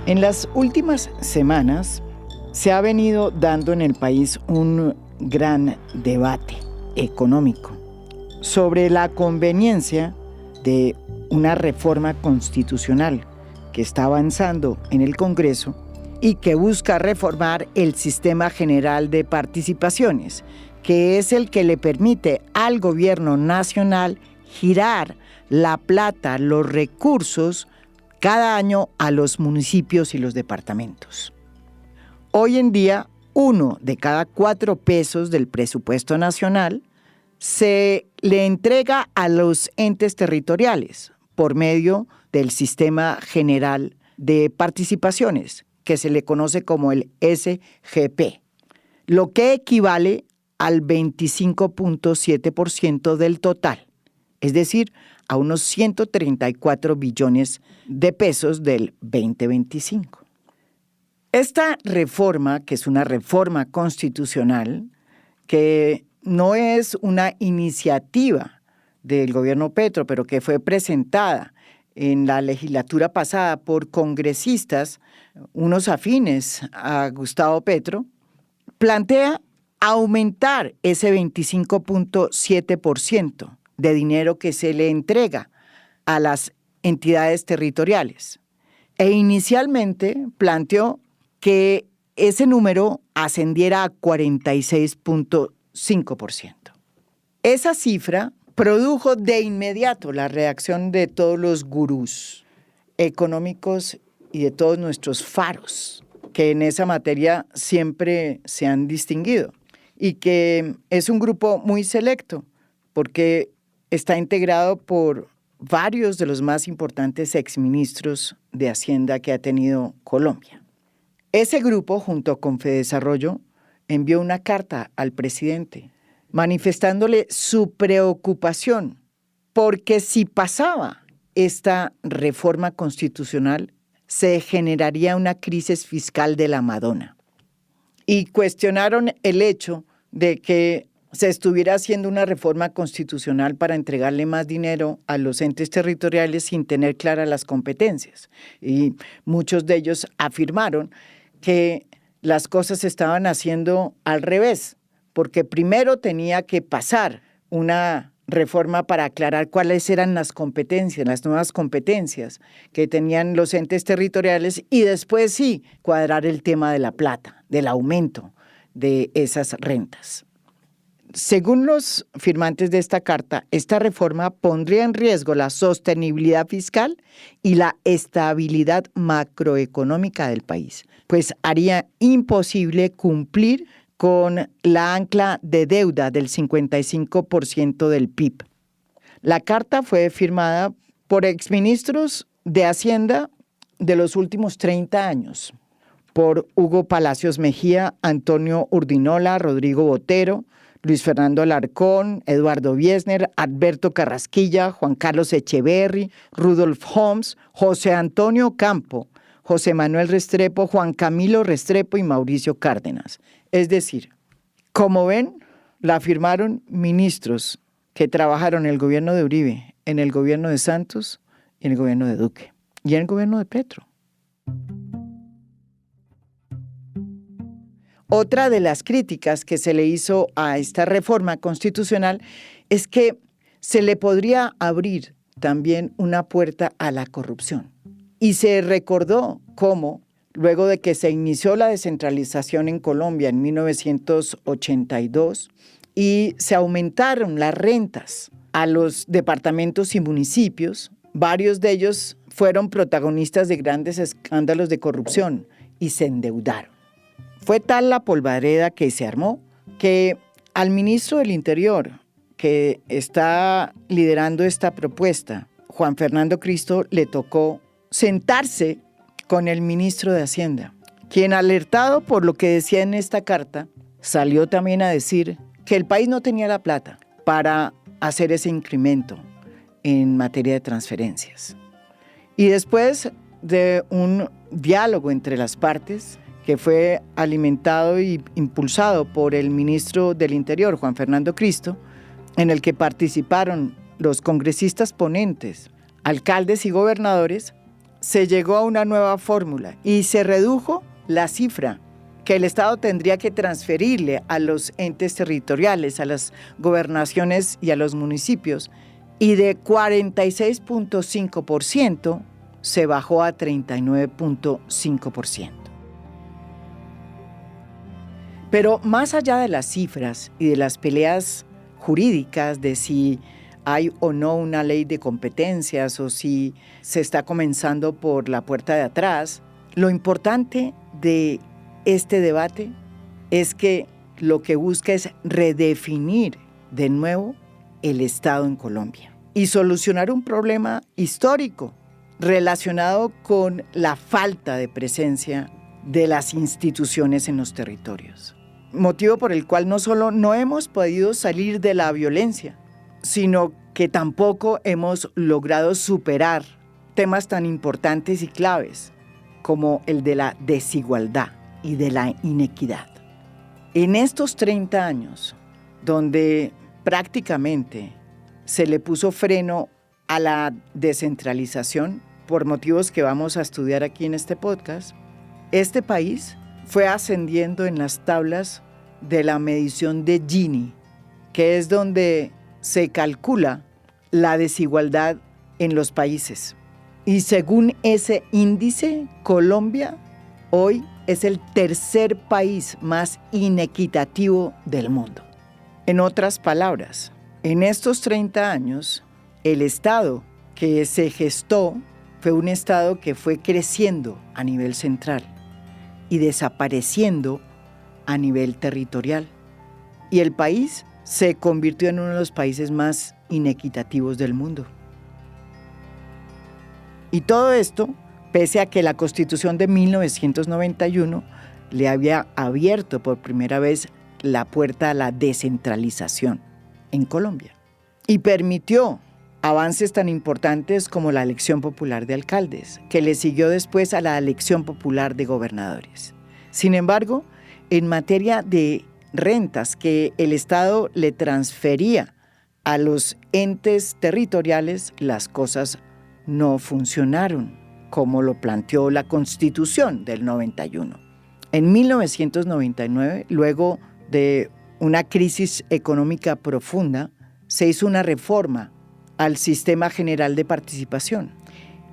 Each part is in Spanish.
En las últimas semanas se ha venido dando en el país un gran debate económico sobre la conveniencia de una reforma constitucional que está avanzando en el Congreso y que busca reformar el sistema general de participaciones, que es el que le permite al gobierno nacional girar la plata, los recursos, cada año a los municipios y los departamentos. Hoy en día, 1 de cada 4 pesos del presupuesto nacional se le entrega a los entes territoriales por medio del Sistema General de Participaciones, que se le conoce como el SGP, lo que equivale al 25.7% del total, es decir, a unos 134 billones de pesos del 2025. Esta reforma, que es una reforma constitucional, que no es una iniciativa del gobierno Petro, pero que fue presentada en la legislatura pasada por congresistas, unos afines a Gustavo Petro, plantea aumentar ese 25.7% de dinero que se le entrega a las entidades territoriales. E inicialmente planteó que ese número ascendiera a 46.5%. Esa cifra produjo de inmediato la reacción de todos los gurús económicos y de todos nuestros faros, que en esa materia siempre se han distinguido, y que es un grupo muy selecto, porque está integrado por varios de los más importantes exministros de Hacienda que ha tenido Colombia. Ese grupo, junto con Fedesarrollo, envió una carta al presidente manifestándole su preocupación porque si pasaba esta reforma constitucional, se generaría una crisis fiscal de la Madonna. Y cuestionaron el hecho de que se estuviera haciendo una reforma constitucional para entregarle más dinero a los entes territoriales sin tener claras las competencias. Y muchos de ellos afirmaron que las cosas se estaban haciendo al revés, porque primero tenía que pasar una reforma para aclarar cuáles eran las competencias, las nuevas competencias que tenían los entes territoriales, y después sí cuadrar el tema de la plata, del aumento de esas rentas. Según los firmantes de esta carta, esta reforma pondría en riesgo la sostenibilidad fiscal y la estabilidad macroeconómica del país, pues haría imposible cumplir con la ancla de deuda del 55% del PIB. La carta fue firmada por exministros de Hacienda de los últimos 30 años, por Hugo Palacios Mejía, Antonio Urdinola, Rodrigo Botero, Luis Fernando Alarcón, Eduardo Biesner, Alberto Carrasquilla, Juan Carlos Echeverry, Rudolf Homs, José Antonio Campo, José Manuel Restrepo, Juan Camilo Restrepo y Mauricio Cárdenas. Es decir, como ven, la firmaron ministros que trabajaron en el gobierno de Uribe, en el gobierno de Santos y en el gobierno de Duque y en el gobierno de Petro. Otra de las críticas que se le hizo a esta reforma constitucional es que se le podría abrir también una puerta a la corrupción. Y se recordó cómo, luego de que se inició la descentralización en Colombia en 1982 y se aumentaron las rentas a los departamentos y municipios, varios de ellos fueron protagonistas de grandes escándalos de corrupción y se endeudaron. Fue tal la polvareda que se armó que al ministro del Interior, que está liderando esta propuesta, Juan Fernando Cristo, le tocó sentarse con el ministro de Hacienda, quien, alertado por lo que decía en esta carta, salió también a decir que el país no tenía la plata para hacer ese incremento en materia de transferencias. Y después de un diálogo entre las partes, que fue alimentado y impulsado por el ministro del Interior, Juan Fernando Cristo, en el que participaron los congresistas ponentes, alcaldes y gobernadores, se llegó a una nueva fórmula y se redujo la cifra que el Estado tendría que transferirle a los entes territoriales, a las gobernaciones y a los municipios, y de 46.5% se bajó a 39.5%. Pero más allá de las cifras y de las peleas jurídicas de si hay o no una ley de competencias o si se está comenzando por la puerta de atrás, lo importante de este debate es que lo que busca es redefinir de nuevo el Estado en Colombia y solucionar un problema histórico relacionado con la falta de presencia de las instituciones en los territorios. Motivo por el cual no solo no hemos podido salir de la violencia, sino que tampoco hemos logrado superar temas tan importantes y claves como el de la desigualdad y de la inequidad. En estos 30 años, donde prácticamente se le puso freno a la descentralización por motivos que vamos a estudiar aquí en este podcast, este país fue ascendiendo en las tablas de la medición de Gini, que es donde se calcula la desigualdad en los países. Y según ese índice, Colombia hoy es el tercer país más inequitativo del mundo. En otras palabras, en estos 30 años, el Estado que se gestó fue un Estado que fue creciendo a nivel central y desapareciendo a nivel territorial. Y el país se convirtió en uno de los países más inequitativos del mundo. Y todo esto, pese a que la Constitución de 1991 le había abierto por primera vez la puerta a la descentralización en Colombia y permitió avances tan importantes como la elección popular de alcaldes, que le siguió después a la elección popular de gobernadores. Sin embargo, en materia de rentas que el Estado le transfería a los entes territoriales, las cosas no funcionaron como lo planteó la Constitución del 91. En 1999, luego de una crisis económica profunda, se hizo una reforma al Sistema General de Participación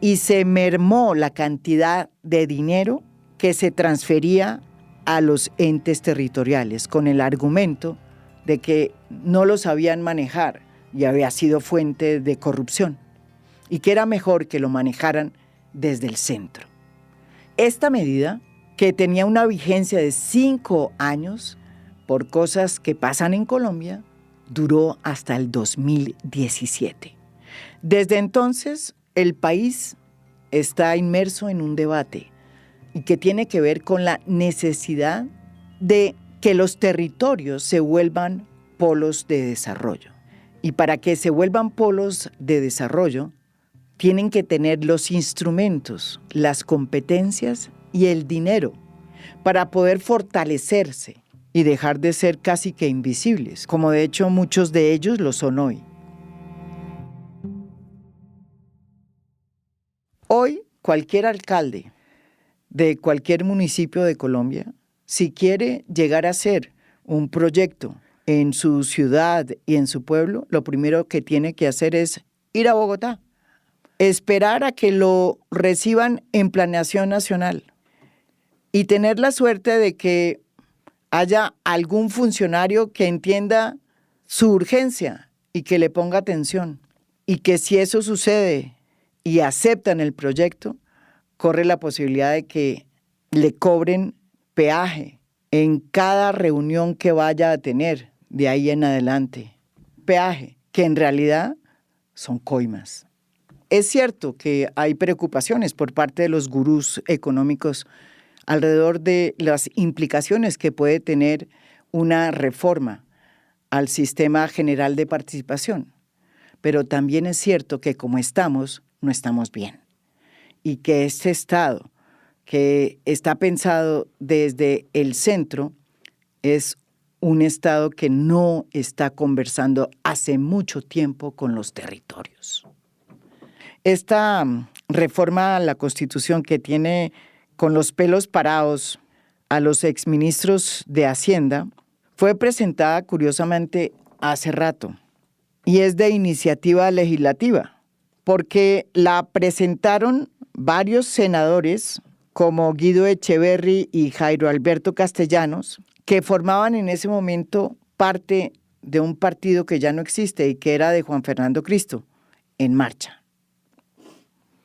y se mermó la cantidad de dinero que se transfería a los entes territoriales con el argumento de que no lo sabían manejar y había sido fuente de corrupción y que era mejor que lo manejaran desde el centro. Esta medida, que tenía una vigencia de 5 años por cosas que pasan en Colombia, duró hasta el 2017. Desde entonces, el país está inmerso en un debate y que tiene que ver con la necesidad de que los territorios se vuelvan polos de desarrollo. Y para que se vuelvan polos de desarrollo, tienen que tener los instrumentos, las competencias y el dinero para poder fortalecerse y dejar de ser casi que invisibles, como de hecho muchos de ellos lo son hoy. Hoy, cualquier alcalde de cualquier municipio de Colombia, si quiere llegar a hacer un proyecto en su ciudad y en su pueblo, lo primero que tiene que hacer es ir a Bogotá, esperar a que lo reciban en planeación nacional y tener la suerte de que haya algún funcionario que entienda su urgencia y que le ponga atención. Y que si eso sucede y aceptan el proyecto, corre la posibilidad de que le cobren peaje en cada reunión que vaya a tener de ahí en adelante. Peaje, que en realidad son coimas. Es cierto que hay preocupaciones por parte de los gurús económicos alrededor de las implicaciones que puede tener una reforma al Sistema General de Participación. Pero también es cierto que como estamos, no estamos bien. Y que este Estado, que está pensado desde el centro, es un Estado que no está conversando hace mucho tiempo con los territorios. Esta reforma a la Constitución que tiene con los pelos parados a los exministros de Hacienda fue presentada curiosamente hace rato y es de iniciativa legislativa, porque la presentaron varios senadores como Guido Echeverry y Jairo Alberto Castellanos, que formaban en ese momento parte de un partido que ya no existe y que era de Juan Fernando Cristo, En Marcha.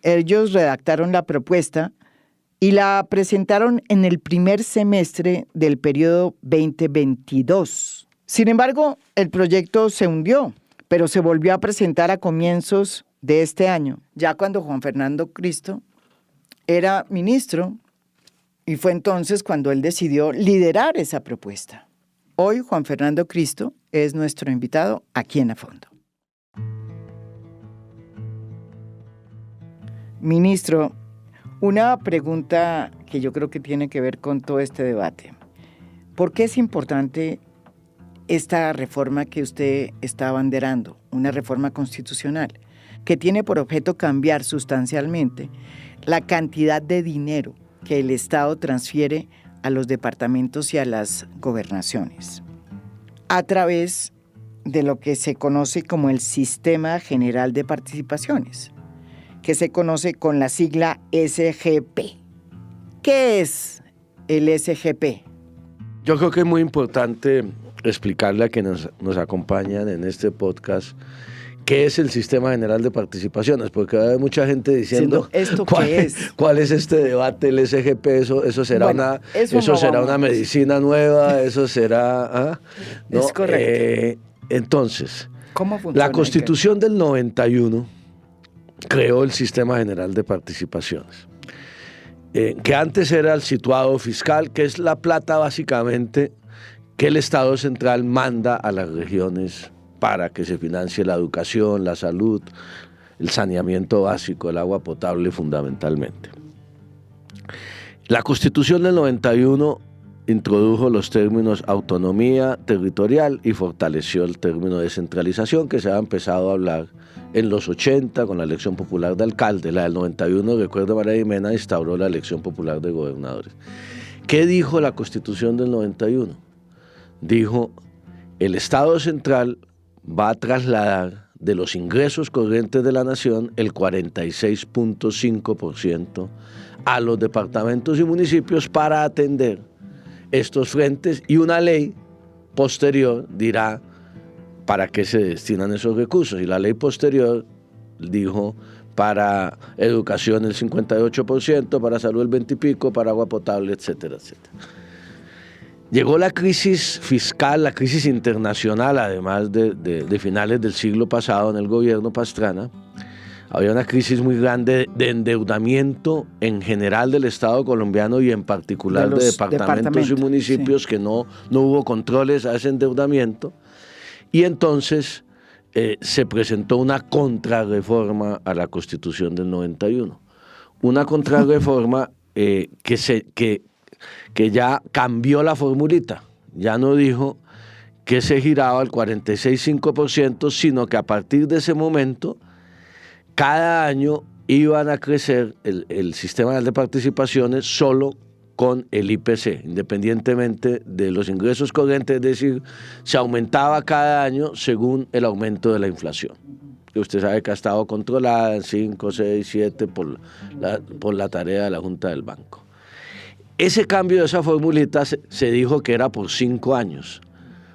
Ellos redactaron la propuesta y la presentaron en el primer semestre del periodo 2022. Sin embargo, el proyecto se hundió, pero se volvió a presentar a comienzos de este año, ya cuando Juan Fernando Cristo era ministro, y fue entonces cuando él decidió liderar esa propuesta. Hoy Juan Fernando Cristo es nuestro invitado aquí en A Fondo. Ministro, una pregunta que yo creo que tiene que ver con todo este debate. ¿Por qué es importante esta reforma que usted está abanderando, una reforma constitucional, que tiene por objeto cambiar sustancialmente la cantidad de dinero que el Estado transfiere a los departamentos y a las gobernaciones, a través de lo que se conoce como el Sistema General de Participaciones, que se conoce con la sigla SGP? ¿Qué es el SGP? Yo creo que es muy importante explicarle a quienes nos acompañan en este podcast qué es el Sistema General de Participaciones, porque hay mucha gente diciendo ¿esto cuál es este debate, el SGP, eso será, bueno, una medicina nueva, eso será... ¿no? Es correcto. Entonces, ¿cómo funciona? La Constitución del 91 creó el Sistema General de Participaciones, que antes era el situado fiscal, que es la plata básicamente que el Estado central manda a las regiones para que se financie la educación, la salud, el saneamiento básico, el agua potable fundamentalmente. La Constitución del 91 introdujo los términos autonomía territorial y fortaleció el término descentralización, que se había empezado a hablar en los 80 con la elección popular de alcalde. La del 91, recuerdo, María Jimena instauró la elección popular de gobernadores. ¿Qué dijo la Constitución del 91? Dijo, el Estado central va a trasladar de los ingresos corrientes de la nación el 46.5% a los departamentos y municipios para atender estos frentes, y una ley posterior dirá para qué se destinan esos recursos. Y la ley posterior dijo para educación el 58%, para salud el 20 y pico, para agua potable, etcétera, etcétera. Llegó la crisis fiscal, la crisis internacional, además de finales del siglo pasado en el gobierno Pastrana. Había una crisis muy grande de endeudamiento en general del Estado colombiano y en particular de departamentos y municipios, sí, que no hubo controles a ese endeudamiento. Y entonces se presentó una contrarreforma a la Constitución del 91. Una contrarreforma que ya cambió la formulita. Ya no dijo que se giraba al 46.5%, sino que a partir de ese momento, cada año iban a crecer el Sistema de Participaciones solo con el IPC, independientemente de los ingresos corrientes, es decir, se aumentaba cada año según el aumento de la inflación, que usted sabe que ha estado controlada en 5, 6, 7 por la tarea de la Junta del Banco. Ese cambio de esa formulita se dijo que era por 5 años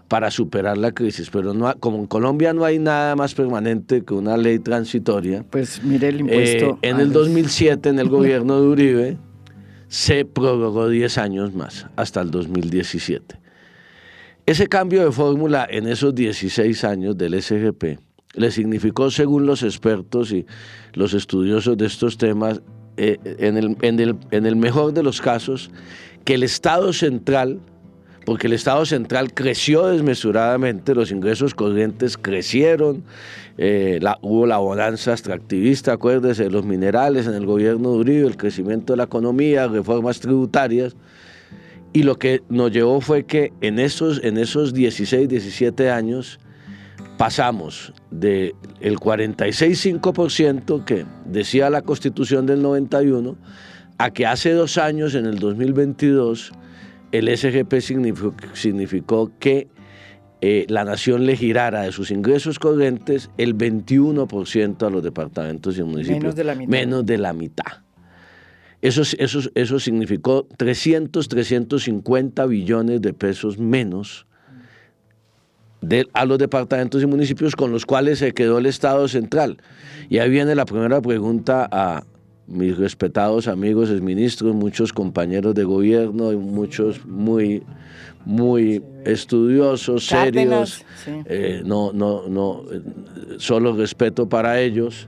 para superar la crisis, pero no, como en Colombia no hay nada más permanente que una ley transitoria, pues mire el impuesto. En el 2007, en el gobierno de Uribe, se prorrogó 10 años más, hasta el 2017. Ese cambio de fórmula en esos 16 años del SGP le significó, según los expertos y los estudiosos de estos temas, en el mejor de los casos, que el Estado central, porque el Estado central creció desmesuradamente, los ingresos corrientes crecieron, hubo la bonanza extractivista, acuérdese, de los minerales en el gobierno de Uribe, el crecimiento de la economía, reformas tributarias, y lo que nos llevó fue que en esos 16, 17 años, pasamos del 46,5% que decía la Constitución del 91 a que hace 2 años, en el 2022, el SGP significó que la nación le girara de sus ingresos corrientes el 21% a los departamentos y municipios. Menos de la mitad. Menos de la mitad. Eso significó 350 billones de pesos menos a los departamentos y municipios, con los cuales se quedó el Estado central. Y ahí viene la primera pregunta a mis respetados amigos exministros, muchos compañeros de gobierno y muchos muy estudiosos, Cárdenas, serios, solo respeto para ellos.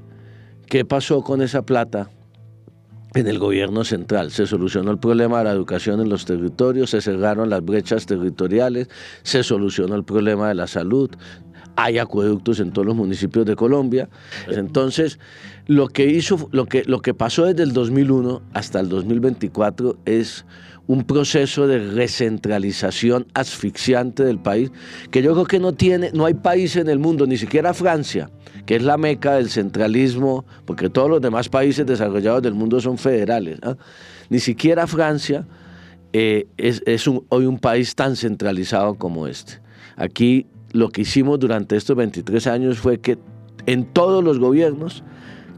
¿Qué pasó con esa plata en el gobierno central? Se solucionó el problema de la educación en los territorios, se cerraron las brechas territoriales, se solucionó el problema de la salud, hay acueductos en todos los municipios de Colombia. Entonces, lo que pasó desde el 2001 hasta el 2024 es un proceso de recentralización asfixiante del país, que yo creo que no hay país en el mundo, ni siquiera Francia, que es la meca del centralismo, porque todos los demás países desarrollados del mundo son federales, ¿eh? Ni siquiera Francia es hoy un país tan centralizado como este. Aquí lo que hicimos durante estos 23 años fue que en todos los gobiernos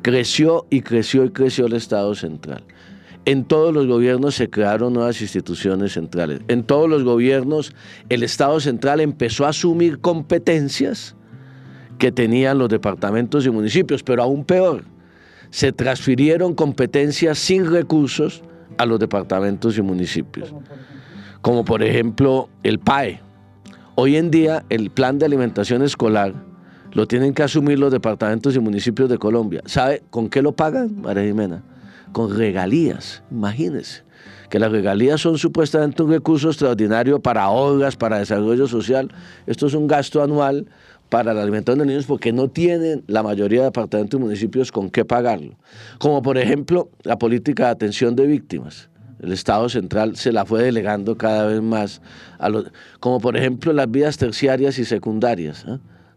creció el Estado central. En todos los gobiernos se crearon nuevas instituciones centrales. En todos los gobiernos el Estado central empezó a asumir competencias que tenían los departamentos y municipios, pero aún peor, se transfirieron competencias sin recursos a los departamentos y municipios. Como por ejemplo el PAE. Hoy en día el plan de alimentación escolar lo tienen que asumir los departamentos y municipios de Colombia. ¿Sabe con qué lo pagan, María Jimena? Con regalías, imagínense, que las regalías son supuestamente un recurso extraordinario para obras, para desarrollo social. Esto es un gasto anual para la alimentación de niños porque no tienen la mayoría de departamentos y municipios con qué pagarlo. Como por ejemplo la política de atención de víctimas. El Estado central se la fue delegando cada vez más como por ejemplo las vías terciarias y secundarias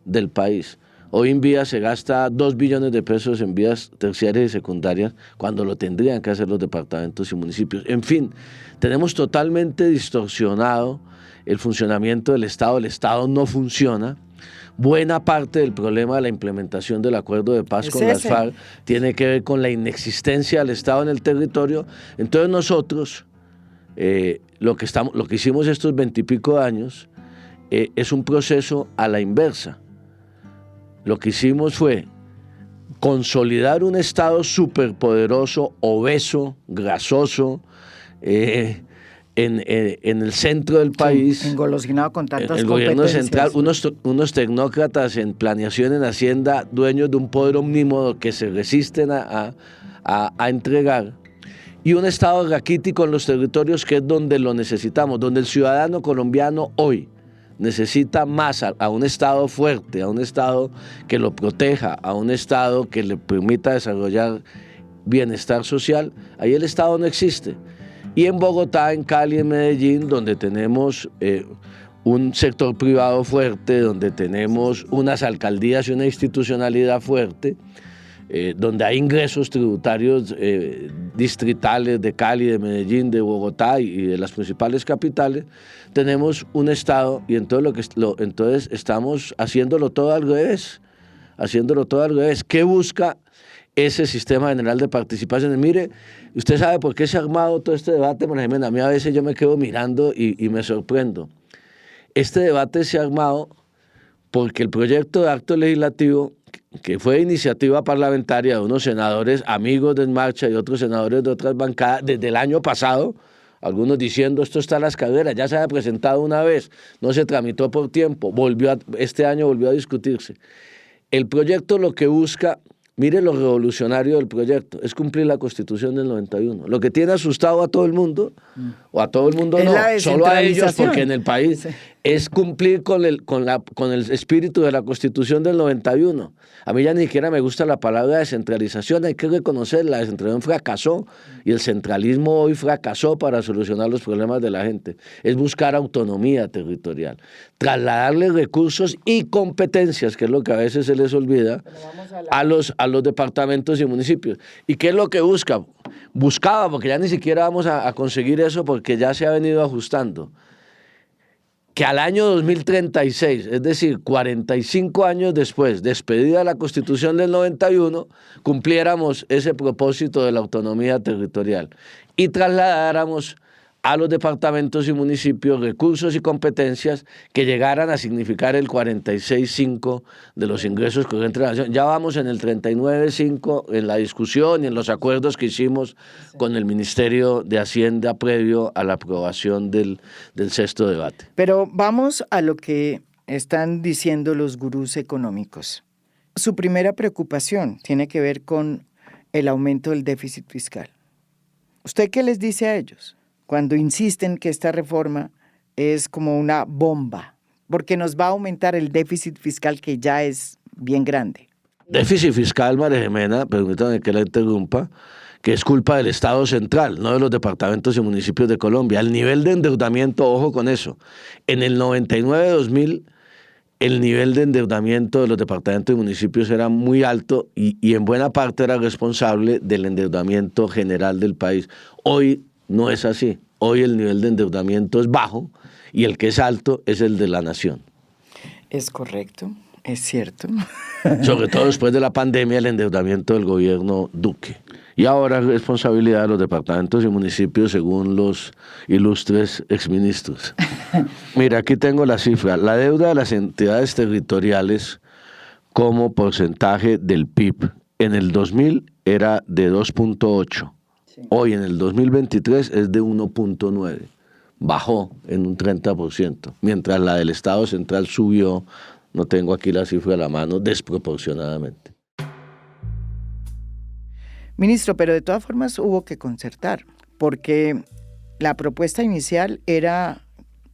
del país. Hoy en día se gasta 2 billones de pesos en vías terciarias y secundarias cuando lo tendrían que hacer los departamentos y municipios. En fin, tenemos totalmente distorsionado el funcionamiento del Estado. El Estado no funciona. Buena parte del problema de la implementación del acuerdo de paz con las FARC tiene que ver con la inexistencia del Estado en el territorio. Entonces nosotros, lo que hicimos estos 20 y pico años es un proceso a la inversa. Lo que hicimos fue consolidar un Estado superpoderoso, obeso, grasoso, en el centro del país, engolosinado con tantas el gobierno central, competencias. unos tecnócratas en planeación, en Hacienda, dueños de un poder omnímodo que se resisten a entregar, y un Estado raquítico en los territorios, que es donde lo necesitamos, donde el ciudadano colombiano hoy necesita más a un Estado fuerte, a un Estado que lo proteja, a un Estado que le permita desarrollar bienestar social. Ahí el Estado no existe. Y en Bogotá, en Cali, en Medellín, donde tenemos un sector privado fuerte, donde tenemos unas alcaldías y una institucionalidad fuerte, donde hay ingresos tributarios distritales de Cali, de Medellín, de Bogotá y de las principales capitales, tenemos un Estado, y entonces estamos haciéndolo todo al revés, ¿Qué busca ese sistema general de participación? Mire, usted sabe por qué se ha armado todo este debate, María Jimena. A mí a veces yo me quedo mirando y me sorprendo. Este debate se ha armado porque el proyecto de acto legislativo, que fue iniciativa parlamentaria de unos senadores amigos de En Marcha y otros senadores de otras bancadas desde el año pasado, algunos diciendo esto está a las caderas, ya se había presentado una vez, no se tramitó por tiempo, este año volvió a discutirse. El proyecto lo que busca, mire lo revolucionario del proyecto, es cumplir la Constitución del 91. Lo que tiene asustado a todo el mundo, o a todo el mundo no, solo a ellos, porque en el país es cumplir con el espíritu de la Constitución del 91. A mí ya ni siquiera me gusta la palabra descentralización, hay que reconocer, la descentralización fracasó y el centralismo hoy fracasó para solucionar los problemas de la gente. Es buscar autonomía territorial, trasladarle recursos y competencias, que es lo que a veces se les olvida, a los departamentos y municipios. ¿Y qué es lo que busca? Buscaba, porque ya ni siquiera vamos a conseguir eso porque ya se ha venido ajustando, que al año 2036, es decir, 45 años después, despedida la Constitución del 91, cumpliéramos ese propósito de la autonomía territorial y trasladáramos a los departamentos y municipios recursos y competencias que llegaran a significar el 46,5 de los ingresos corrientes de la nación. Ya vamos en el 39,5 en la discusión y en los acuerdos que hicimos con el Ministerio de Hacienda previo a la aprobación del sexto debate. Pero vamos a lo que están diciendo los gurús económicos. Su primera preocupación tiene que ver con el aumento del déficit fiscal. ¿Usted qué les dice a ellos cuando insisten que esta reforma es como una bomba, porque nos va a aumentar el déficit fiscal que ya es bien grande? Déficit fiscal, María Jimena, permítame que la interrumpa, que es culpa del Estado central, no de los departamentos y municipios de Colombia. El nivel de endeudamiento, ojo con eso, en el 99-2000, el nivel de endeudamiento de los departamentos y municipios era muy alto y en buena parte era responsable del endeudamiento general del país. Hoy no es así. Hoy el nivel de endeudamiento es bajo y el que es alto es el de la nación. Es correcto, es cierto. Sobre todo después de la pandemia, el endeudamiento del gobierno Duque. Y ahora es responsabilidad de los departamentos y municipios según los ilustres exministros. Mira, aquí tengo la cifra. La deuda de las entidades territoriales como porcentaje del PIB en el 2000 era de 2,8. Hoy en el 2023 es de 1,9, bajó en un 30%, mientras la del Estado central subió, no tengo aquí la cifra a la mano, desproporcionadamente. Ministro, pero de todas formas hubo que concertar, porque la propuesta inicial era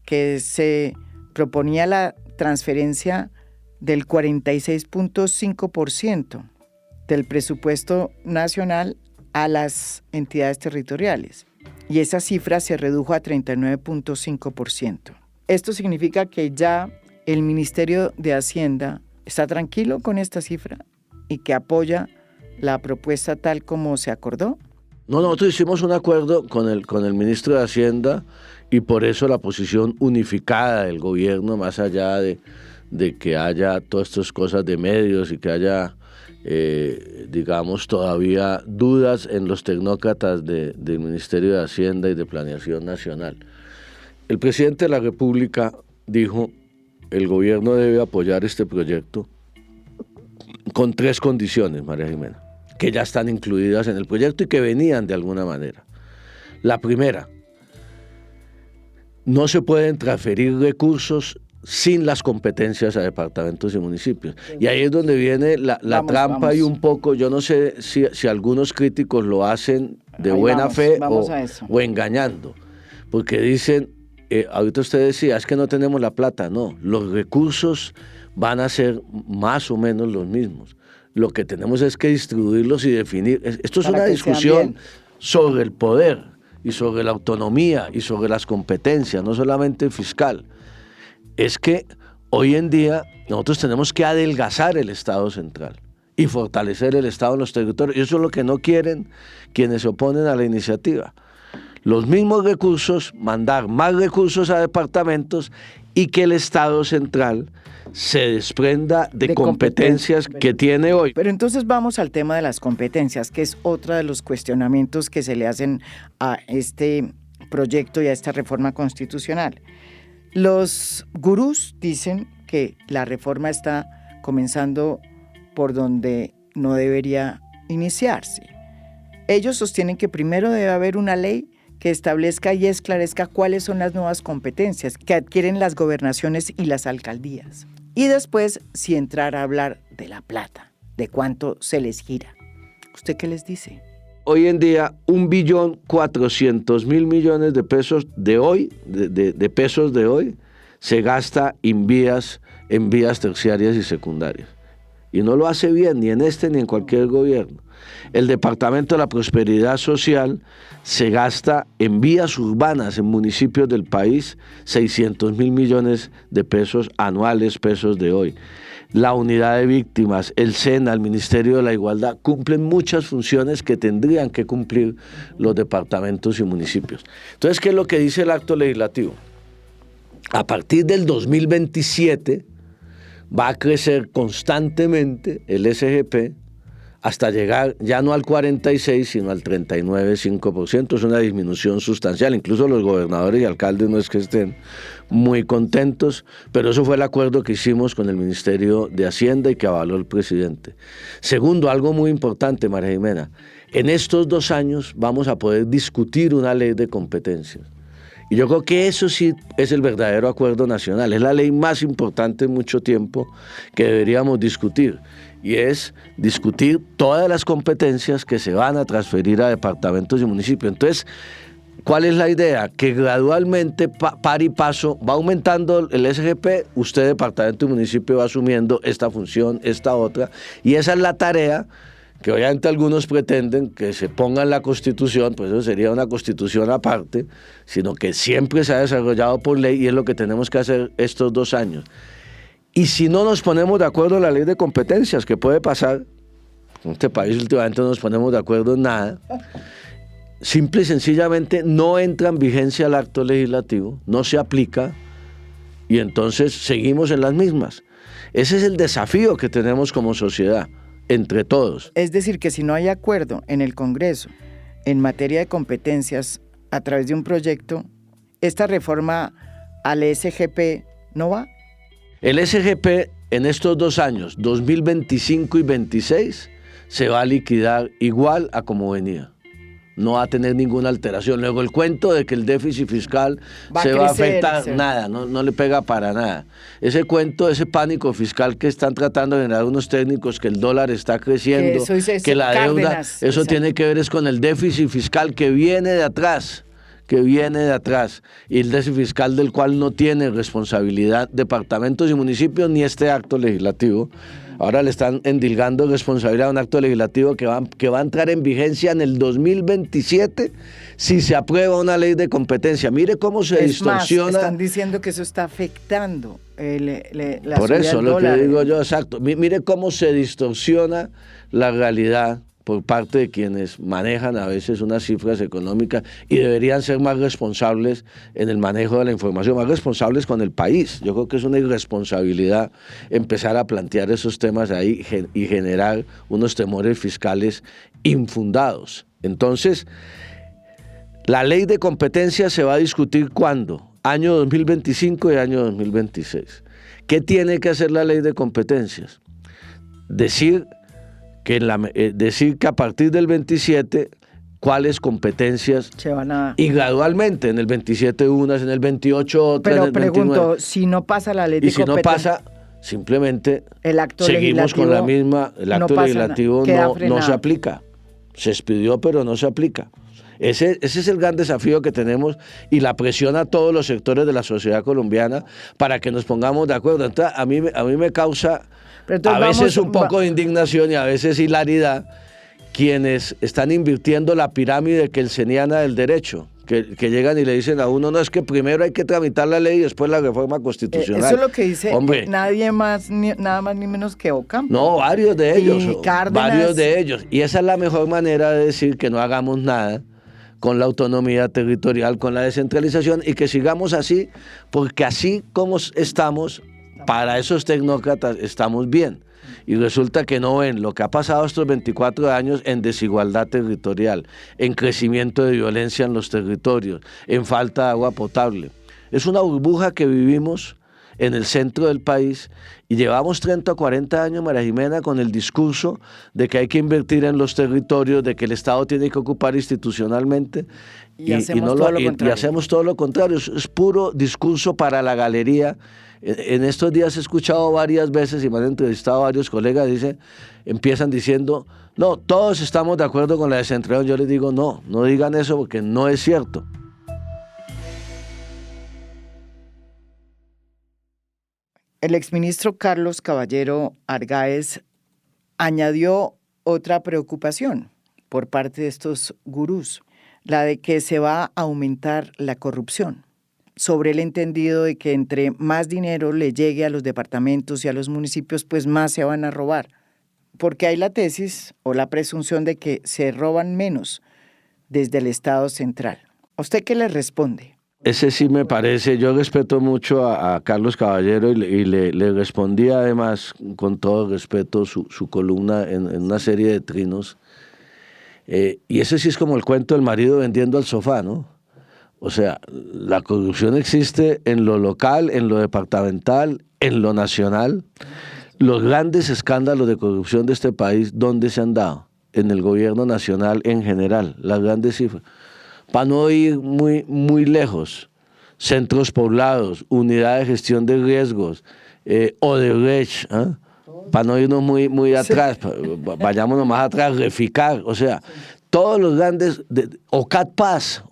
que se proponía la transferencia del 46,5% del presupuesto nacional a las entidades territoriales, y esa cifra se redujo a 39,5%. Esto significa que ya el Ministerio de Hacienda está tranquilo con esta cifra y que apoya la propuesta tal como se acordó. No, nosotros hicimos un acuerdo con el ministro de Hacienda y por eso la posición unificada del gobierno, más allá de que haya todas estas cosas de medios y que haya digamos, todavía dudas en los tecnócratas del Ministerio de Hacienda y de Planeación Nacional. El presidente de la República dijo, el gobierno debe apoyar este proyecto con 3 condiciones, María Jimena, que ya están incluidas en el proyecto y que venían de alguna manera. La primera, no se pueden transferir recursos sin las competencias a departamentos y municipios. Y ahí es donde viene la trampa y un poco, yo no sé si algunos críticos lo hacen de buena fe o engañando, porque dicen, ahorita usted decía, es que no tenemos la plata. No, los recursos van a ser más o menos los mismos. Lo que tenemos es que distribuirlos y definir. Esto es una discusión sobre el poder y sobre la autonomía y sobre las competencias, no solamente fiscal. Es que hoy en día nosotros tenemos que adelgazar el Estado central y fortalecer el Estado en los territorios. Y eso es lo que no quieren quienes se oponen a la iniciativa. Los mismos recursos, mandar más recursos a departamentos y que el Estado central se desprenda de competencias que tiene hoy. Pero entonces vamos al tema de las competencias, que es otro de los cuestionamientos que se le hacen a este proyecto y a esta reforma constitucional. Los gurús dicen que la reforma está comenzando por donde no debería iniciarse. Ellos sostienen que primero debe haber una ley que establezca y esclarezca cuáles son las nuevas competencias que adquieren las gobernaciones y las alcaldías. Y después, sí entrar a hablar de la plata, de cuánto se les gira. ¿Usted qué les dice? Hoy en día, 1.400.000 millones de pesos de hoy, de pesos de hoy, se gasta en vías terciarias y secundarias. Y no lo hace bien, ni en este ni en cualquier gobierno. El Departamento de la Prosperidad Social se gasta en vías urbanas en municipios del país 600.000 millones de pesos anuales, pesos de hoy. La Unidad de Víctimas, el SENA, el Ministerio de la Igualdad, cumplen muchas funciones que tendrían que cumplir los departamentos y municipios. Entonces, ¿qué es lo que dice el acto legislativo? A partir del 2027 va a crecer constantemente el SGP hasta llegar ya no al 46, sino al 39,5%. Es una disminución sustancial. Incluso los gobernadores y alcaldes no es que estén muy contentos, pero eso fue el acuerdo que hicimos con el Ministerio de Hacienda y que avaló el presidente. Segundo, algo muy importante, María Jimena, en estos 2 años vamos a poder discutir una ley de competencias. Y yo creo que eso sí es el verdadero acuerdo nacional, es la ley más importante en mucho tiempo que deberíamos discutir, y es discutir todas las competencias que se van a transferir a departamentos y municipios. Entonces, ¿cuál es la idea? Que gradualmente, par y paso, va aumentando el SGP, usted departamento y municipio va asumiendo esta función, esta otra, y esa es la tarea que obviamente algunos pretenden que se ponga en la Constitución, pues eso sería una Constitución aparte, sino que siempre se ha desarrollado por ley y es lo que tenemos que hacer estos 2 años. Y si no nos ponemos de acuerdo en la ley de competencias, ¿qué puede pasar? En este país últimamente no nos ponemos de acuerdo en nada. Simple y sencillamente no entra en vigencia el acto legislativo, no se aplica y entonces seguimos en las mismas. Ese es el desafío que tenemos como sociedad, entre todos. Es decir, que si no hay acuerdo en el Congreso en materia de competencias a través de un proyecto, esta reforma al SGP no va. El SGP en estos 2 años, 2025 y 2026, se va a liquidar igual a como venía. No va a tener ninguna alteración. Luego el cuento de que el déficit fiscal va a afectar, nada, no le pega para nada. Ese cuento, ese pánico fiscal que están tratando de generar unos técnicos, que el dólar está creciendo, que la deuda, eso tiene que ver es con el déficit fiscal que viene de atrás, y el déficit fiscal del cual no tiene responsabilidad departamentos y municipios ni este acto legislativo. Ahora le están endilgando responsabilidad a un acto legislativo que va a entrar en vigencia en el 2027 si se aprueba una ley de competencia. Mire cómo se distorsiona. Más, están diciendo que eso está afectando la Por eso lo dólar. Que digo yo, exacto. Mire cómo se distorsiona la realidad por parte de quienes manejan a veces unas cifras económicas y deberían ser más responsables en el manejo de la información, más responsables con el país. Yo creo que es una irresponsabilidad empezar a plantear esos temas ahí y generar unos temores fiscales infundados. Entonces, la ley de competencia se va a discutir ¿cuándo? Año 2025 y año 2026. ¿Qué tiene que hacer la ley de competencias? Decir que a partir del 27 cuáles competencias se van a... y gradualmente en el 27 unas, en el 28 otras, pero en el 29. Pregunto, si no pasa la ley de competencia... Y si no pasa, simplemente el acto seguimos con la misma, el acto legislativo no se aplica. Se expidió, pero no se aplica. Ese es el gran desafío que tenemos y la presión a todos los sectores de la sociedad colombiana para que nos pongamos de acuerdo. Entonces, a mí me causa a veces un poco de indignación y a veces hilaridad quienes están invirtiendo la pirámide kelseniana del derecho, que llegan y le dicen a uno, no, es que primero hay que tramitar la ley y después la reforma constitucional. Eso es lo que dice nada más ni menos que Ocampo. No, varios de ellos. Y Cárdenas. Varios de ellos. Y esa es la mejor manera de decir que no hagamos nada con la autonomía territorial, con la descentralización y que sigamos así, porque así como estamos, para esos tecnócratas estamos bien. Y resulta que no ven lo que ha pasado estos 24 años en desigualdad territorial, en crecimiento de violencia en los territorios, en falta de agua potable. Es una burbuja que vivimos en el centro del país y llevamos 30 o 40 años, María Jimena, con el discurso de que hay que invertir en los territorios, de que el Estado tiene que ocupar institucionalmente y hacemos todo lo contrario. Es puro discurso para la galería. En estos días he escuchado varias veces y me han entrevistado varios colegas, empiezan diciendo, no, todos estamos de acuerdo con la descentralización. Yo les digo, no digan eso porque no es cierto. El exministro Carlos Caballero Argáez añadió otra preocupación por parte de estos gurús, la de que se va a aumentar la corrupción, sobre el entendido de que entre más dinero le llegue a los departamentos y a los municipios, pues más se van a robar, porque hay la tesis o la presunción de que se roban menos desde el Estado central. ¿A usted qué le responde? Ese sí me parece, yo respeto mucho a Carlos Caballero y le respondí además con todo respeto su columna en una serie de trinos. Y ese sí es como el cuento del marido vendiendo al sofá, ¿no? O sea, la corrupción existe en lo local, en lo departamental, en lo nacional. Los grandes escándalos de corrupción de este país, ¿dónde se han dado? En el gobierno nacional en general, las grandes cifras. Para no ir muy lejos, centros poblados, unidad de gestión de riesgos, Odebrecht, ¿eh? Para no irnos muy atrás, vayámonos más atrás, Reficar, o sea, todos los grandes, OCAT Paz,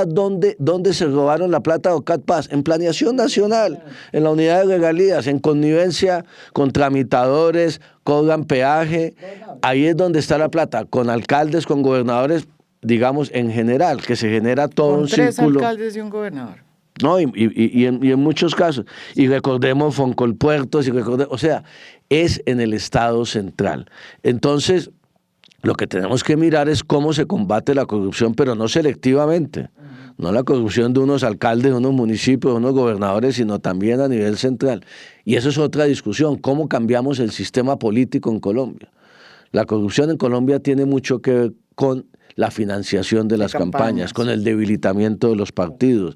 ¿dónde se robaron la plata de OCAT Paz? En planeación nacional, en la unidad de regalías, en connivencia con tramitadores, cobran peaje, ahí es donde está la plata, con alcaldes, con gobernadores, digamos, en general, que se genera todo un círculo. Con 3 alcaldes y un gobernador. No, y en muchos casos. Y recordemos Foncolpuertos, o sea, es en el Estado central. Entonces, lo que tenemos que mirar es cómo se combate la corrupción, pero no selectivamente. No la corrupción de unos alcaldes, de unos municipios, de unos gobernadores, sino también a nivel central. Y eso es otra discusión, cómo cambiamos el sistema político en Colombia. La corrupción en Colombia tiene mucho que ver con la financiación de las campañas, con el debilitamiento de los partidos,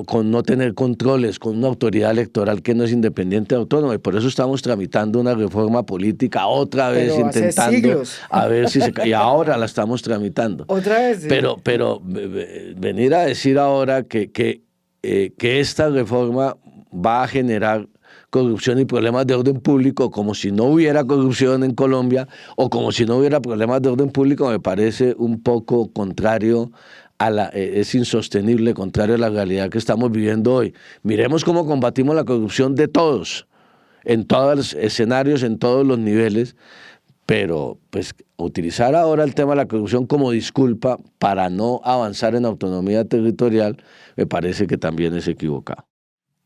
con no tener controles, con una autoridad electoral que no es independiente autónoma, y por eso estamos tramitando una reforma política otra vez, intentando a ver si se cae, y ahora la estamos tramitando. Otra vez. Sí. Pero venir a decir ahora que esta reforma va a generar corrupción y problemas de orden público, como si no hubiera corrupción en Colombia o como si no hubiera problemas de orden público, me parece un poco contrario es insostenible, contrario a la realidad que estamos viviendo hoy. Miremos cómo combatimos la corrupción de todos, en todos los escenarios, en todos los niveles, pero pues utilizar ahora el tema de la corrupción como disculpa para no avanzar en autonomía territorial, me parece que también es equivocado.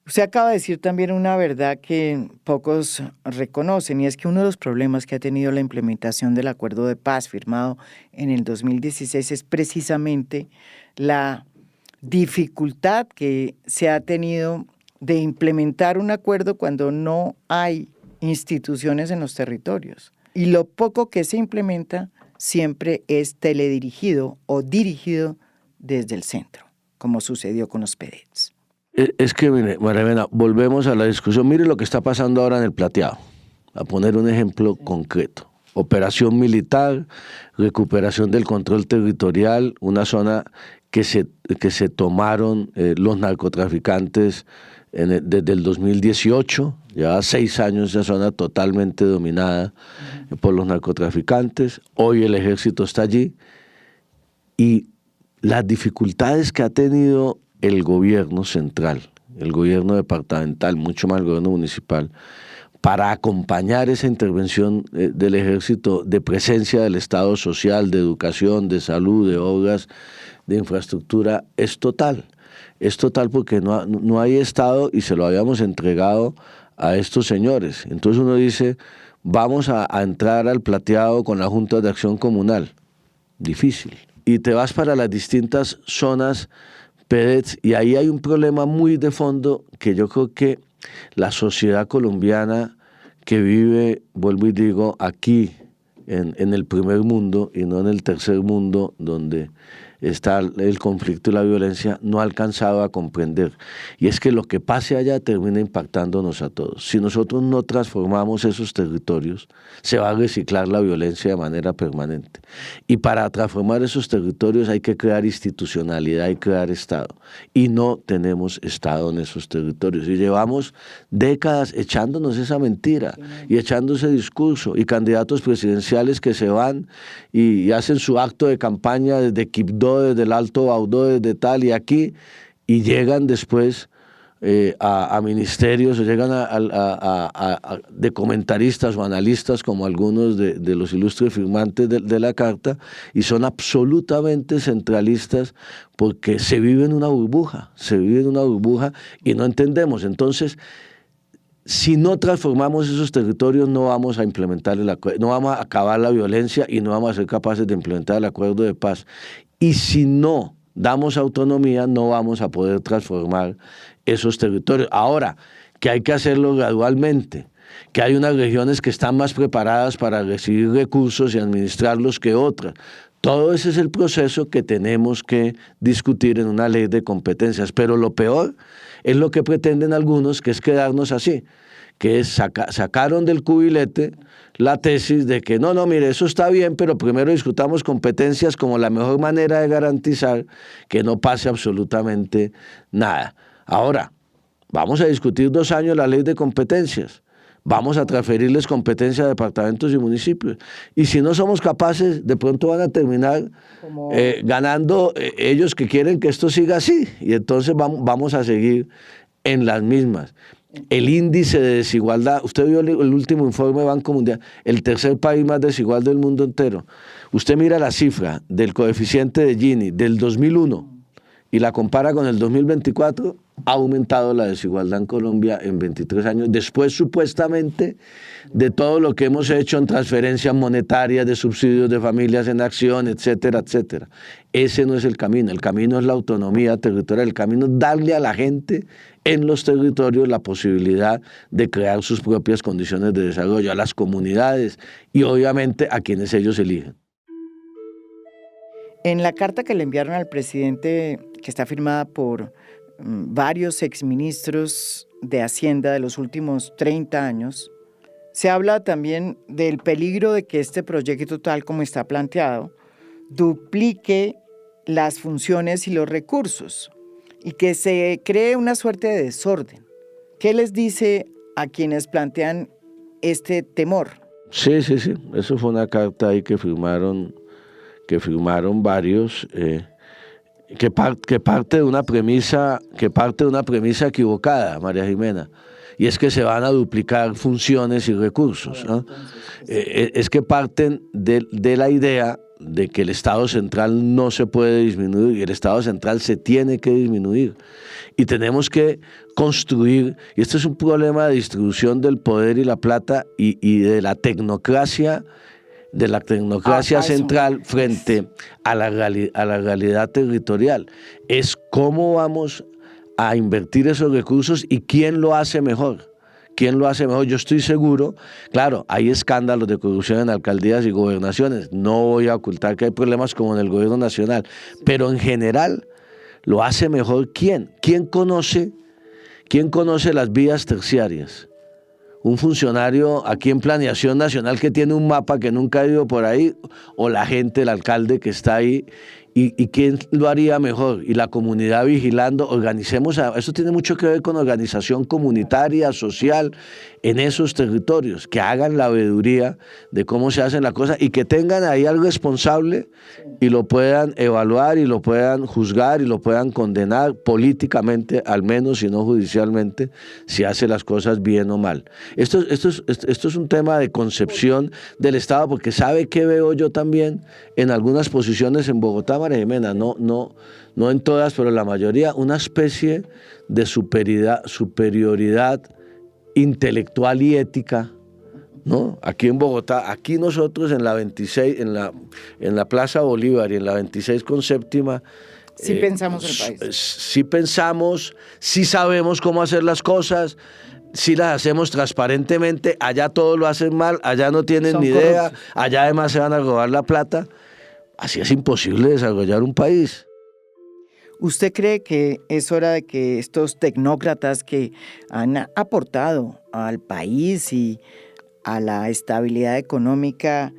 Usted acaba de decir también una verdad que pocos reconocen, y es que uno de los problemas que ha tenido la implementación del acuerdo de paz firmado en el 2016 es precisamente la dificultad que se ha tenido de implementar un acuerdo cuando no hay instituciones en los territorios. Y lo poco que se implementa siempre es teledirigido o dirigido desde el centro, como sucedió con los PEDETs. Es que, mire, María Elena, volvemos a la discusión. Mire lo que está pasando ahora en el Plateado. A poner un ejemplo concreto. Operación militar, recuperación del control territorial, una zona que se tomaron los narcotraficantes desde el 2018. Lleva 6 años esa zona totalmente dominada por los narcotraficantes. Hoy el ejército está allí. Y las dificultades que ha tenido el gobierno central, el gobierno departamental, mucho más el gobierno municipal, para acompañar esa intervención del ejército de presencia del Estado social, de educación, de salud, de obras, de infraestructura, es total. Es total porque no hay Estado y se lo habíamos entregado a estos señores. Entonces uno dice, vamos a entrar al Plateado con la Junta de Acción Comunal. Difícil. Y te vas para las distintas zonas PEDETs, y ahí hay un problema muy de fondo que yo creo que la sociedad colombiana que vive, vuelvo y digo, aquí en el primer mundo y no en el tercer mundo donde está el conflicto y la violencia, no ha alcanzado a comprender. Y es que lo que pase allá termina impactándonos a todos. Si nosotros no transformamos esos territorios, se va a reciclar la violencia de manera permanente. Y para transformar esos territorios hay que crear institucionalidad y crear Estado. Y no tenemos Estado en esos territorios. Y llevamos décadas echándonos esa mentira y echando ese discurso. Y candidatos presidenciales que se van y hacen su acto de campaña desde Quibdó, desde el Alto Baudó, desde tal y aquí, y llegan después a ministerios o llegan de comentaristas o analistas como algunos de los ilustres firmantes de la carta, y son absolutamente centralistas porque se vive en una burbuja y no entendemos. Entonces, si no transformamos esos territorios, no vamos a implementar no vamos a acabar la violencia y no vamos a ser capaces de implementar el acuerdo de paz. Y si no damos autonomía, no vamos a poder transformar esos territorios. Ahora, que hay que hacerlo gradualmente, que hay unas regiones que están más preparadas para recibir recursos y administrarlos que otras. Todo ese es el proceso que tenemos que discutir en una ley de competencias. Pero lo peor es lo que pretenden algunos, que es quedarnos así, que es sacaron del cubilete la tesis de que no, mire, eso está bien, pero primero discutamos competencias como la mejor manera de garantizar que no pase absolutamente nada. Ahora, vamos a discutir 2 años la ley de competencias. Vamos a transferirles competencias a departamentos y municipios. Y si no somos capaces, de pronto van a terminar ganando ellos que quieren que esto siga así. Y entonces vamos a seguir en las mismas. El índice de desigualdad, usted vio el último informe del Banco Mundial, el tercer país más desigual del mundo entero. Usted mira la cifra del coeficiente de Gini del 2001 y la compara con el 2024, ha aumentado la desigualdad en Colombia en 23 años, después supuestamente de todo lo que hemos hecho en transferencias monetarias, de subsidios de familias en acción, etcétera, etcétera. Ese no es el camino es la autonomía territorial, el camino es darle a la gente en los territorios la posibilidad de crear sus propias condiciones de desarrollo, a las comunidades y obviamente a quienes ellos eligen. En la carta que le enviaron al presidente, que está firmada por varios exministros de Hacienda de los últimos 30 años, se habla también del peligro de que este proyecto, tal como está planteado, duplique las funciones y los recursos y que se cree una suerte de desorden. ¿Qué les dice a quienes plantean este temor? Sí. Eso fue una carta ahí que firmaron varios, que parte de una premisa equivocada, María Jimena, y es que se van a duplicar funciones y recursos, ¿no? Es que parten de la idea de que el Estado central no se puede disminuir y el Estado central se tiene que disminuir. Y tenemos que construir, y este es un problema de distribución del poder y la plata y de la tecnocracia central frente a la realidad territorial. Es cómo vamos a invertir esos recursos y quién lo hace mejor. Yo estoy seguro, claro, hay escándalos de corrupción en alcaldías y gobernaciones, no voy a ocultar que hay problemas como en el gobierno nacional, pero en general lo hace mejor ¿quién? ¿Quién conoce las vías terciarias? Un funcionario aquí en Planeación Nacional que tiene un mapa que nunca ha ido por ahí, o la gente, el alcalde que está ahí, y quién lo haría mejor, y la comunidad vigilando. Esto tiene mucho que ver con organización comunitaria, social, en esos territorios, que hagan la veeduría de cómo se hacen las cosas y que tengan ahí al responsable y lo puedan evaluar y lo puedan juzgar y lo puedan condenar políticamente, al menos, si no judicialmente, si hace las cosas bien o mal. Esto es un tema de concepción del Estado, porque ¿sabe qué veo yo también en algunas posiciones en Bogotá, María Jimena? No en todas, pero en la mayoría, una especie de superioridad intelectual y ética, ¿no? Aquí en Bogotá, aquí nosotros en la 26, en la Plaza Bolívar y en la 26 con séptima, Sí pensamos el país. Sí pensamos, sí sabemos cómo hacer las cosas, sí las hacemos transparentemente, allá todos lo hacen mal, allá no tienen Son ni idea, corruptos. allá además se van a robar la plata. Así es imposible desarrollar un país. ¿Usted cree que es hora de que estos tecnócratas que han aportado al país y a la estabilidad económica,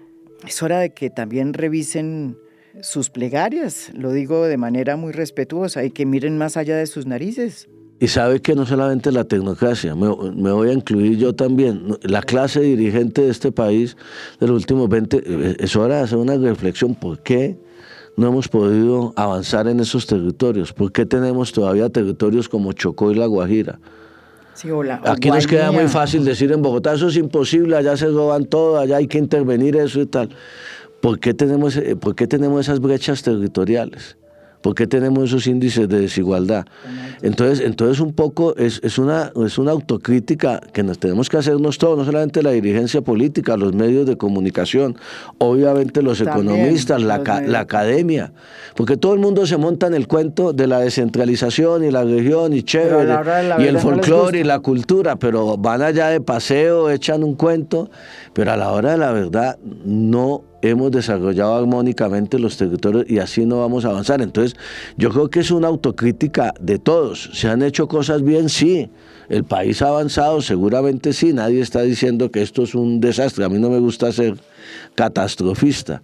es hora de que también revisen sus plegarias? Lo digo de manera muy respetuosa, y que miren más allá de sus narices. Y sabe que no solamente la tecnocracia, me voy a incluir yo también, la clase dirigente de este país de los últimos 20, es hora de hacer una reflexión. ¿Por qué no hemos podido avanzar en esos territorios? ¿Por qué tenemos todavía territorios como Chocó y La Guajira? Sí, o Aquí nos queda muy fácil decir en Bogotá, eso es imposible, allá se roban todo, allá hay que intervenir eso y tal. ¿Por qué tenemos esas brechas territoriales? ¿Por qué tenemos esos índices de desigualdad? Entonces un poco es una autocrítica que nos tenemos que hacernos todos, no solamente la dirigencia política, los medios de comunicación, obviamente los economistas, la academia, porque todo el mundo se monta en el cuento de la descentralización y la región y chévere, y el folclore y la cultura, pero van allá de paseo, echan un cuento, pero a la hora de la verdad no hemos desarrollado armónicamente los territorios y así no vamos a avanzar. Entonces, yo creo que es una autocrítica de todos. ¿Se han hecho cosas bien? Sí. ¿El país ha avanzado? Seguramente sí. Nadie está diciendo que esto es un desastre. A mí no me gusta ser catastrofista.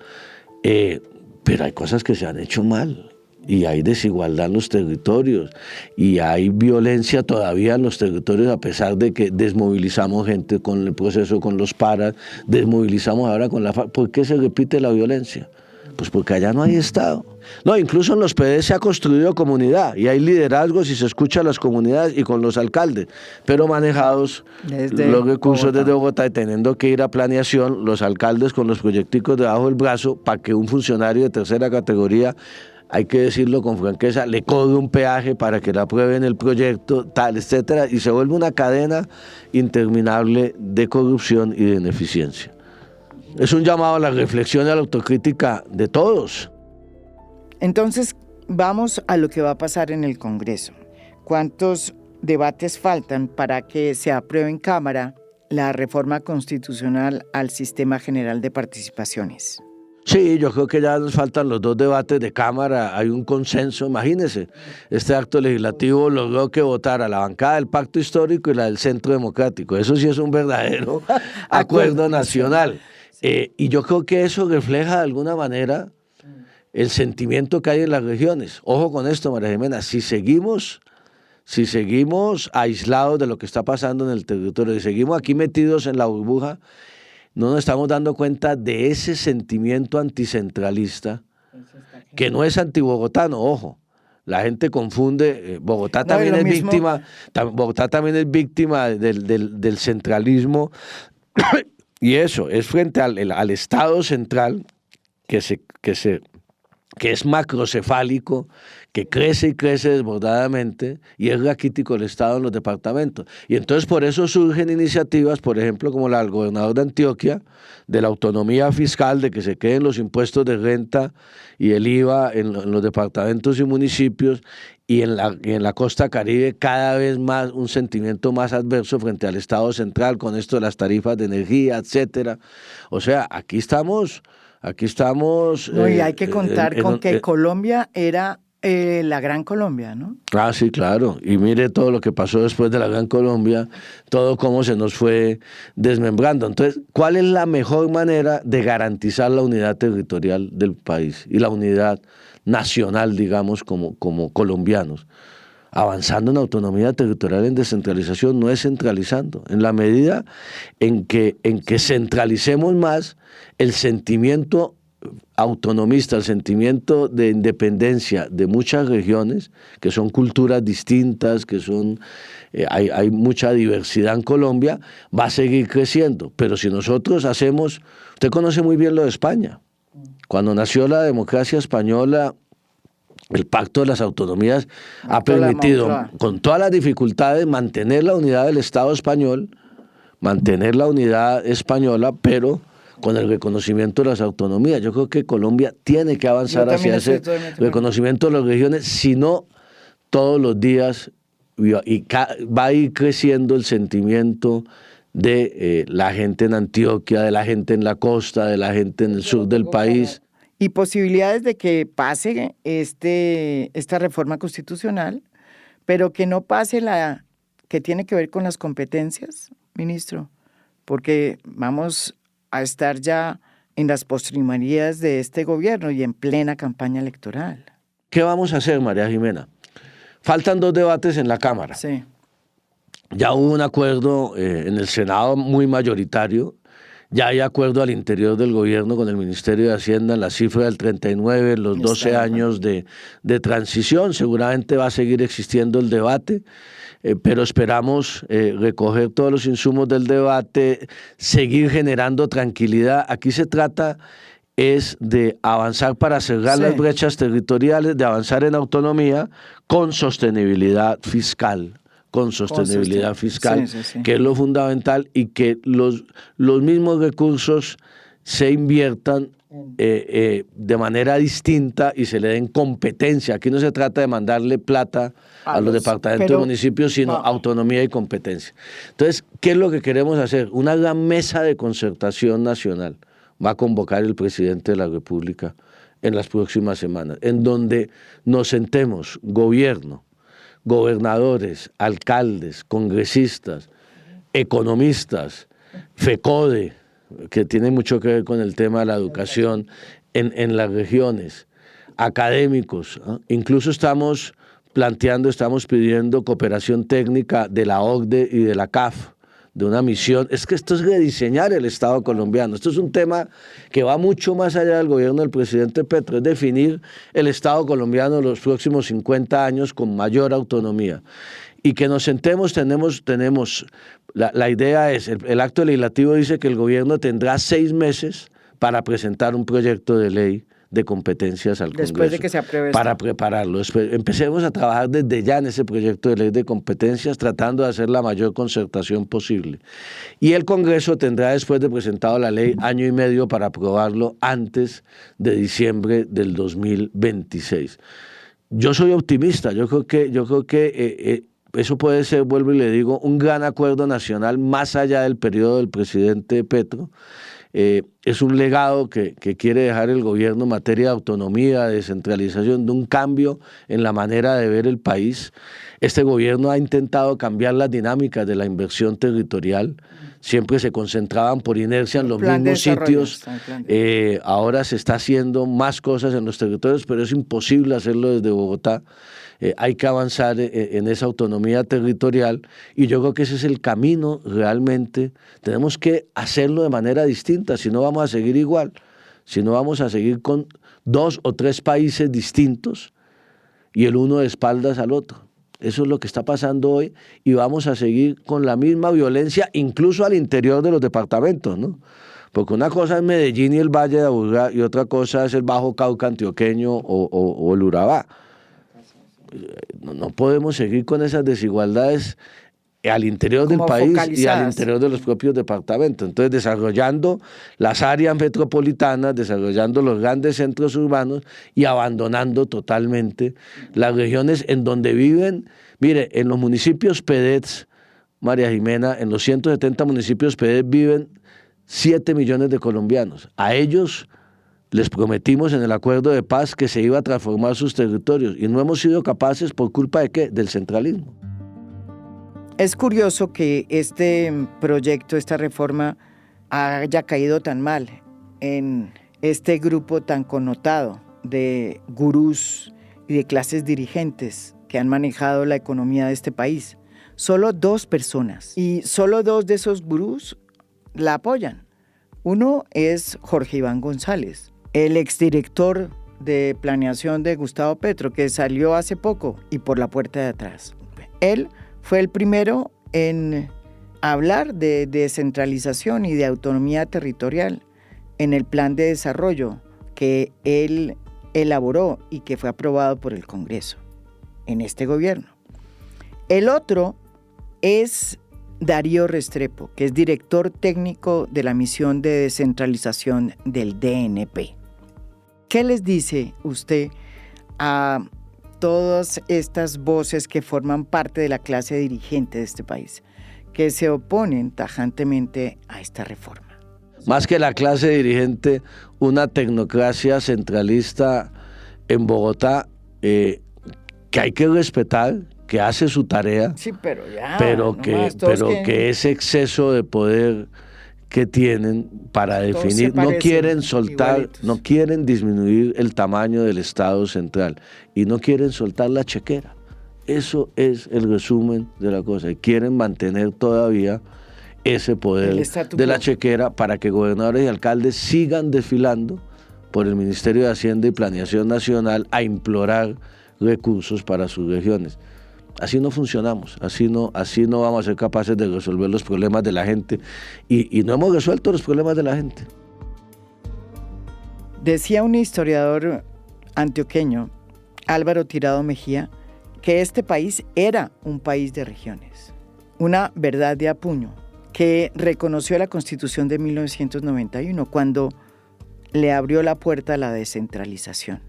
Pero hay cosas que se han hecho mal. Y hay desigualdad en los territorios, y hay violencia todavía en los territorios, a pesar de que desmovilizamos gente con el proceso, con los paras, desmovilizamos ahora con la FARC. ¿Por qué se repite la violencia? Pues porque allá no hay Estado. No, incluso en los PD se ha construido comunidad, y hay liderazgos y se escucha a las comunidades y con los alcaldes, pero manejados los recursos desde Bogotá y teniendo que ir a planeación, los alcaldes con los proyecticos debajo del brazo para que un funcionario de tercera categoría, hay que decirlo con franqueza, le cobre un peaje para que le aprueben el proyecto, tal, etcétera, y se vuelve una cadena interminable de corrupción y de ineficiencia. Es un llamado a la reflexión y a la autocrítica de todos. Entonces, vamos a lo que va a pasar en el Congreso. ¿Cuántos debates faltan para que se apruebe en Cámara la reforma constitucional al Sistema General de Participaciones? Sí, yo creo que ya nos faltan los 2 debates de Cámara, hay un consenso, imagínense, este acto legislativo logró que votara la bancada del Pacto Histórico y la del Centro Democrático, eso sí es un verdadero acuerdo nacional, y yo creo que eso refleja de alguna manera el sentimiento que hay en las regiones. Ojo con esto, María Jimena, si seguimos aislados de lo que está pasando en el territorio, y seguimos aquí metidos en la burbuja, no nos estamos dando cuenta de ese sentimiento anticentralista, que no es antibogotano, ojo. La gente confunde, Bogotá también es víctima del centralismo, y eso es frente al Estado central que es macrocefálico, que crece y crece desbordadamente, y es raquítico el Estado en los departamentos. Y entonces por eso surgen iniciativas, por ejemplo, como la del gobernador de Antioquia, de la autonomía fiscal, de que se queden los impuestos de renta y el IVA en los departamentos y municipios, y en la costa caribe cada vez más un sentimiento más adverso frente al Estado central, con esto de las tarifas de energía, etcétera. O sea, aquí estamos. No, y hay que contar con que Colombia era la Gran Colombia, ¿no? Ah, sí, claro. Y mire todo lo que pasó después de la Gran Colombia, todo cómo se nos fue desmembrando. Entonces, ¿cuál es la mejor manera de garantizar la unidad territorial del país y la unidad nacional, digamos, como colombianos? Avanzando en autonomía territorial, en descentralización, no es centralizando. En la medida en que centralicemos más, el sentimiento autonomista, el sentimiento de independencia de muchas regiones, que son culturas distintas, que son hay mucha diversidad en Colombia, va a seguir creciendo. Pero si nosotros hacemos, usted conoce muy bien lo de España. Cuando nació la democracia española, el Pacto de las Autonomías ha permitido, con todas las dificultades, mantener la unidad del Estado español, mantener la unidad española, pero con el reconocimiento de las autonomías. Yo creo que Colombia tiene que avanzar hacia ese reconocimiento de las regiones, si no, todos los días va a ir creciendo el sentimiento de la gente en Antioquia, de la gente en la costa, de la gente en el sur del país. Y posibilidades de que pase esta reforma constitucional, pero que no pase la que tiene que ver con las competencias, ministro, porque vamos a estar ya en las postrimerías de este gobierno y en plena campaña electoral. ¿Qué vamos a hacer, María Jimena? Faltan 2 debates en la Cámara. Sí. Ya hubo un acuerdo en el Senado muy mayoritario Ya hay acuerdo al interior del gobierno con el Ministerio de Hacienda en la cifra del 39, los 12 años de transición. Seguramente va a seguir existiendo el debate, pero esperamos recoger todos los insumos del debate, seguir generando tranquilidad. Aquí se trata es de avanzar para cerrar las brechas territoriales, de avanzar en autonomía con sostenibilidad fiscal. Que es lo fundamental, y que los mismos recursos se inviertan de manera distinta y se le den competencia. Aquí no se trata de mandarle plata a los departamentos y municipios, sino autonomía y competencia. Entonces, ¿qué es lo que queremos hacer? Una gran mesa de concertación nacional va a convocar el presidente de la República en las próximas semanas, en donde nos sentemos, gobierno, gobernadores, alcaldes, congresistas, economistas, FECODE, que tiene mucho que ver con el tema de la educación en las regiones, académicos, ¿no? Incluso estamos pidiendo cooperación técnica de la OCDE y de la CAF, de una misión. Es que esto es rediseñar el Estado colombiano. Esto es un tema que va mucho más allá del gobierno del presidente Petro, es definir el Estado colombiano en los próximos 50 años con mayor autonomía. Y que nos sentemos, la idea es, el acto legislativo dice que el gobierno tendrá 6 meses para presentar un proyecto de ley de competencias al Congreso. Después de que se apruebe esto. Para prepararlo. Empecemos a trabajar desde ya en ese proyecto de ley de competencias, tratando de hacer la mayor concertación posible. Y el Congreso tendrá, después de presentado la ley, 1 año y medio para aprobarlo antes de diciembre del 2026. Yo soy optimista. Yo creo que eso puede ser, vuelvo y le digo, un gran acuerdo nacional más allá del periodo del presidente Petro. Es un legado que quiere dejar el gobierno en materia de autonomía, de descentralización, de un cambio en la manera de ver el país. Este gobierno ha intentado cambiar las dinámicas de la inversión territorial. Siempre se concentraban por inercia en los mismos sitios. Ahora se está haciendo más cosas en los territorios, pero es imposible hacerlo desde Bogotá. Hay que avanzar en esa autonomía territorial, y yo creo que ese es el camino realmente. Tenemos que hacerlo de manera distinta, si no vamos a seguir igual, si no vamos a seguir con 2 o 3 países distintos y el uno de espaldas al otro. Eso es lo que está pasando hoy, y vamos a seguir con la misma violencia incluso al interior de los departamentos, ¿no? Porque una cosa es Medellín y el Valle de Aburrá, y otra cosa es el Bajo Cauca antioqueño o el Urabá. No podemos seguir con esas desigualdades al interior del país y al interior de los propios departamentos. Entonces, desarrollando las áreas metropolitanas, desarrollando los grandes centros urbanos y abandonando totalmente las regiones en donde viven. Mire, en los municipios PEDETs, María Jimena, en los 170 municipios PEDET viven 7 millones de colombianos. A ellos les prometimos en el acuerdo de paz que se iba a transformar sus territorios, y no hemos sido capaces. ¿Por culpa de qué? Del centralismo. Es curioso que este proyecto, esta reforma, haya caído tan mal en este grupo tan connotado de gurús y de clases dirigentes que han manejado la economía de este país. Solo 2 personas, y solo 2 de esos gurús la apoyan. Uno es Jorge Iván González, el exdirector de planeación de Gustavo Petro, que salió hace poco y por la puerta de atrás. Él fue el primero en hablar de descentralización y de autonomía territorial en el plan de desarrollo que él elaboró y que fue aprobado por el Congreso en este gobierno. El otro es Darío Restrepo, que es director técnico de la misión de descentralización del DNP. ¿Qué les dice usted a todas estas voces que forman parte de la clase dirigente de este país, que se oponen tajantemente a esta reforma? Más que la clase dirigente, una tecnocracia centralista en Bogotá que hay que respetar, que hace su tarea, sí, pero que ese exceso de poder que tienen para definir, no quieren soltar, igualitos. No quieren disminuir el tamaño del Estado central y no quieren soltar la chequera. Eso es el resumen de la cosa. Y quieren mantener todavía ese El poder statu de la quo. chequera para que gobernadores y alcaldes sigan desfilando por el Ministerio de Hacienda y Planeación Nacional a implorar recursos para sus regiones. Así no funcionamos, así no vamos a ser capaces de resolver los problemas de la gente y no hemos resuelto los problemas de la gente. Decía un historiador antioqueño, Álvaro Tirado Mejía, que este país era un país de regiones. Una verdad de apuño que reconoció la Constitución de 1991 cuando le abrió la puerta a la descentralización.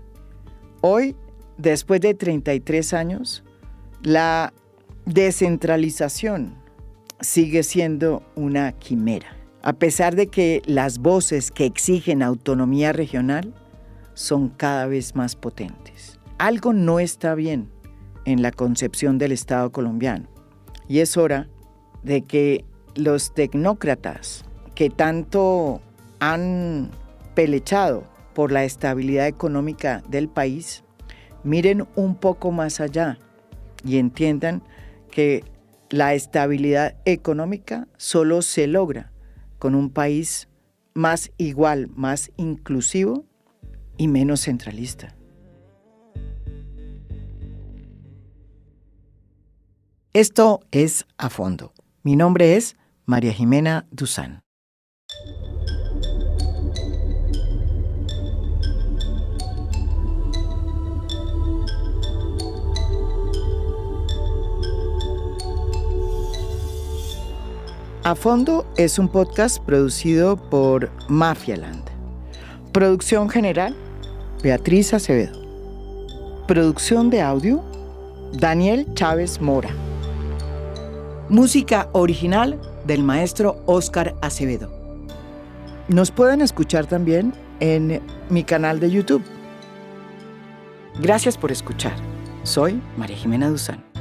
Hoy, después de 33 años, la descentralización sigue siendo una quimera, a pesar de que las voces que exigen autonomía regional son cada vez más potentes. Algo no está bien en la concepción del Estado colombiano y es hora de que los tecnócratas que tanto han pelechado por la estabilidad económica del país miren un poco más allá y entiendan que la estabilidad económica solo se logra con un país más igual, más inclusivo y menos centralista. Esto es A Fondo. Mi nombre es María Jimena Duzán. A Fondo es un podcast producido por Mafialand. Producción general, Beatriz Acevedo. Producción de audio, Daniel Chávez Mora. Música original del maestro Óscar Acevedo. Nos pueden escuchar también en mi canal de YouTube. Gracias por escuchar. Soy María Jimena Duzán.